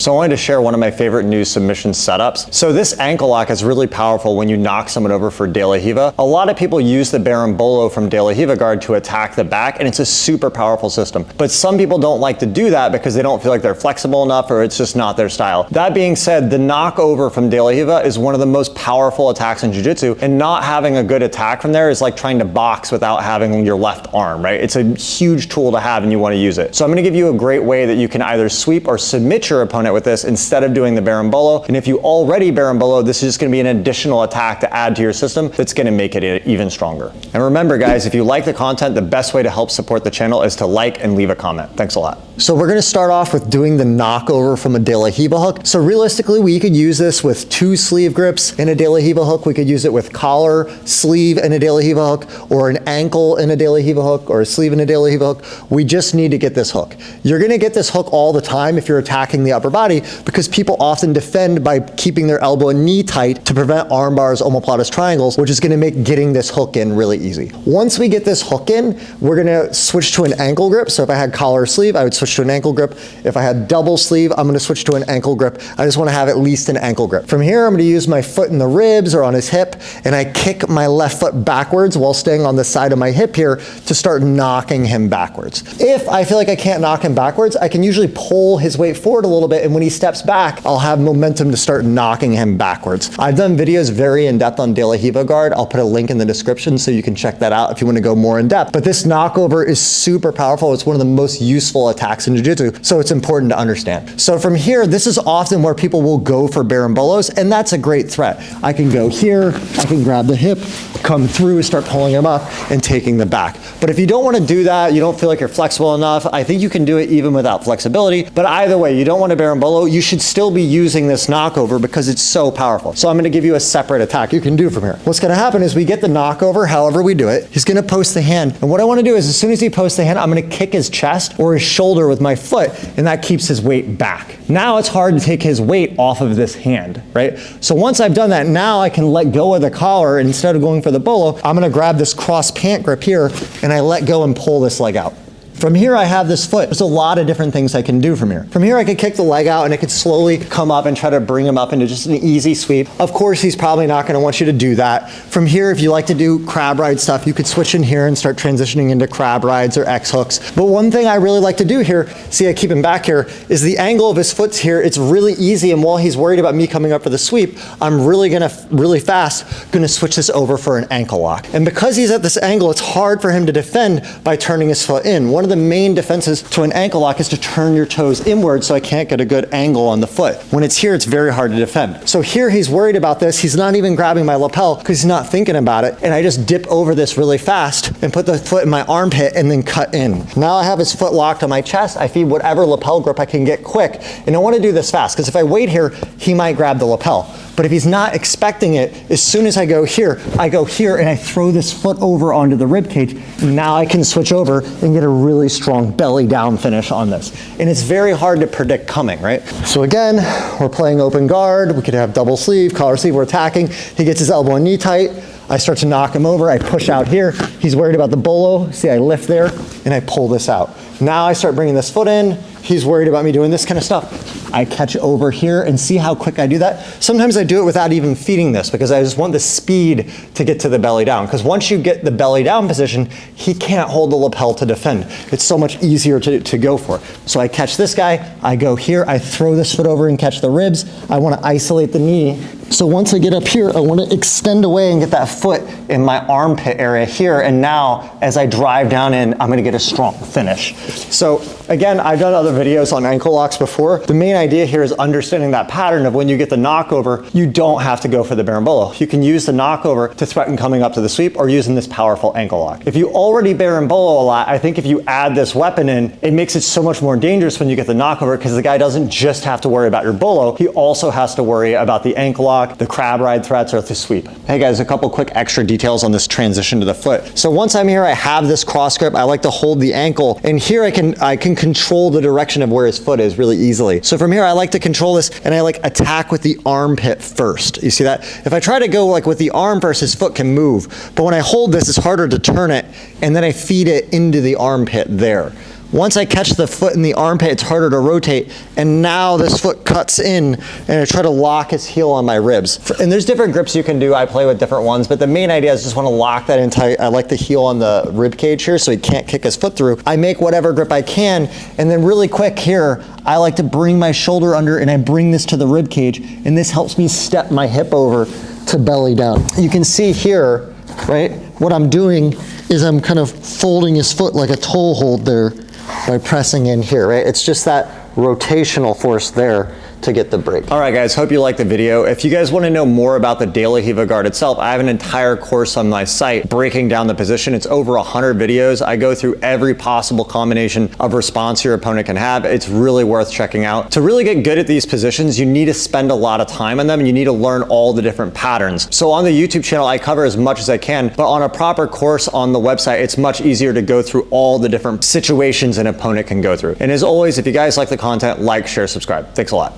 So I wanted to share one of my favorite new submission setups. So this ankle lock is really powerful when you knock someone over for De La Riva. A lot of people use the Berimbolo from De La Riva guard to attack the back, and it's a super powerful system. But some people don't like to do that because they don't feel like they're flexible enough or it's just not their style. That being said, the knock over from De La Riva is one of the most powerful attacks in jiu-jitsu, and not having a good attack from there is like trying to box without having your left arm, right? It's a huge tool to have and you want to use it. So I'm going to give you a great way that you can either sweep or submit your opponent with this instead of doing the Berimbolo. And if you already Berimbolo, this is just going to be an additional attack to add to your system that's going to make it even stronger. And remember guys, if you like the content, the best way to help support the channel is to like and leave a comment. Thanks a lot. So we're going to start off with doing the knockover from a De La Riva hook. So realistically, we could use this with 2 sleeve grips in a De La Riva hook. We could use it with collar, sleeve in a De La Riva hook, or an ankle in a De La Riva hook, or a sleeve in a De La Riva hook. We just need to get this hook. You're going to get this hook all the time if you're attacking the upper body, because people often defend by keeping their elbow and knee tight to prevent arm bars, omoplatus triangles, which is going to make getting this hook in really easy. Once we get this hook in, we're going to switch to an ankle grip. So if I had collar or sleeve, I would switch to an ankle grip. If I had double sleeve, I'm going to switch to an ankle grip. I just want to have at least an ankle grip. From here, I'm going to use my foot in the ribs or on his hip, and I kick my left foot backwards while staying on the side of my hip here to start knocking him backwards. If I feel like I can't knock him backwards, I can usually pull his weight forward a little bit, and when he steps back, I'll have momentum to start knocking him backwards. I've done videos very in depth on De La Riva guard. I'll put a link in the description so you can check that out if you want to go more in depth. But this knockover is super powerful. It's one of the most useful attacks in jiu-jitsu, so it's important to understand. So from here, this is often where people will go for Berimbolos, and that's a great threat. I can go here, I can grab the hip, come through, start pulling him up, and taking the back. But if you don't want to do that, you don't feel like you're flexible enough, I think you can do it even without flexibility. But either way, you don't want to Berimbolo, you should still be using this knockover because it's so powerful. So I'm going to give you a separate attack you can do from here. What's going to happen is we get the knockover however we do it. He's going to post the hand. And what I want to do is as soon as he posts the hand, I'm going to kick his chest or his shoulder with my foot, and that keeps his weight back. Now it's hard to take his weight off of this hand, right? So once I've done that, now I can let go of the collar, and instead of going for the bolo, I'm going to grab this cross pant grip here, and I let go and pull this leg out. From here, I have this foot. There's a lot of different things I can do from here. From here, I could kick the leg out and I could slowly come up and try to bring him up into just an easy sweep. Of course, he's probably not gonna want you to do that. From here, if you like to do crab ride stuff, you could switch in here and start transitioning into crab rides or X hooks. But one thing I really like to do here, see I keep him back here, is the angle of his foot's here. It's really easy, and while he's worried about me coming up for the sweep, I'm really fast gonna switch this over for an ankle lock. And because he's at this angle, it's hard for him to defend by turning his foot in. One of the main defenses to an ankle lock is to turn your toes inward so I can't get a good angle on the foot. When it's here, it's very hard to defend. So here he's worried about this. He's not even grabbing my lapel because he's not thinking about it. And I just dip over this really fast and put the foot in my armpit and then cut in. Now I have his foot locked on my chest. I feed whatever lapel grip I can get quick. And I want to do this fast because if I wait here, he might grab the lapel. But if he's not expecting it, as soon as I go here and I throw this foot over onto the rib cage. Now I can switch over and get a really strong belly down finish on this. And it's very hard to predict coming, right? So again, we're playing open guard. We could have double sleeve, collar sleeve, we're attacking. He gets his elbow and knee tight. I start to knock him over. I push out here. He's worried about the bolo. See, I lift there and I pull this out. Now I start bringing this foot in. He's worried about me doing this kind of stuff. I catch over here and see how quick I do that. Sometimes I do it without even feeding this because I just want the speed to get to the belly down. Because once you get the belly down position, he can't hold the lapel to defend. It's so much easier to go for. So I catch this guy, I go here, I throw this foot over and catch the ribs. I want to isolate the knee. So once I get up here, I want to extend away and get that foot in my armpit area here. And now as I drive down in, I'm going to get a strong finish. So again, I've done other videos on ankle locks before. The main idea here is understanding that pattern of when you get the knockover, you don't have to go for the Berimbolo. You can use the knockover to threaten coming up to the sweep or using this powerful ankle lock. If you already Berimbolo a lot, I think if you add this weapon in, it makes it so much more dangerous when you get the knockover because the guy doesn't just have to worry about your bolo, he also has to worry about the ankle lock, the crab ride threats, or the sweep. Hey guys, a couple quick extra details on this transition to the foot. So once I'm here, I have this cross grip. I like to hold the ankle, and here I can control the direction of where his foot is really easily. So from here, I like to control this, and I like attack with the armpit first. You see that? If I try to go like with the arm first, his foot can move. But when I hold this, it's harder to turn it, and then I feed it into the armpit there. Once I catch the foot in the armpit, it's harder to rotate, and now this foot cuts in, and I try to lock his heel on my ribs. And there's different grips you can do. I play with different ones, but the main idea is just want to lock that in tight. I like the heel on the rib cage here so he can't kick his foot through. I make whatever grip I can, and then really quick here, I like to bring my shoulder under and I bring this to the rib cage, and this helps me step my hip over to belly down. You can see here, right, what I'm doing is I'm kind of folding his foot like a toe hold there by pressing in here, right? It's just that rotational force there to get the break. All right, guys, hope you liked the video. If you guys want to know more about the De La Riva guard itself, I have an entire course on my site breaking down the position. It's over 100 videos. I go through every possible combination of response your opponent can have. It's really worth checking out. To really get good at these positions, you need to spend a lot of time on them, and you need to learn all the different patterns. So on the YouTube channel, I cover as much as I can, but on a proper course on the website, it's much easier to go through all the different situations an opponent can go through. And as always, if you guys like the content, like, share, subscribe. Thanks a lot.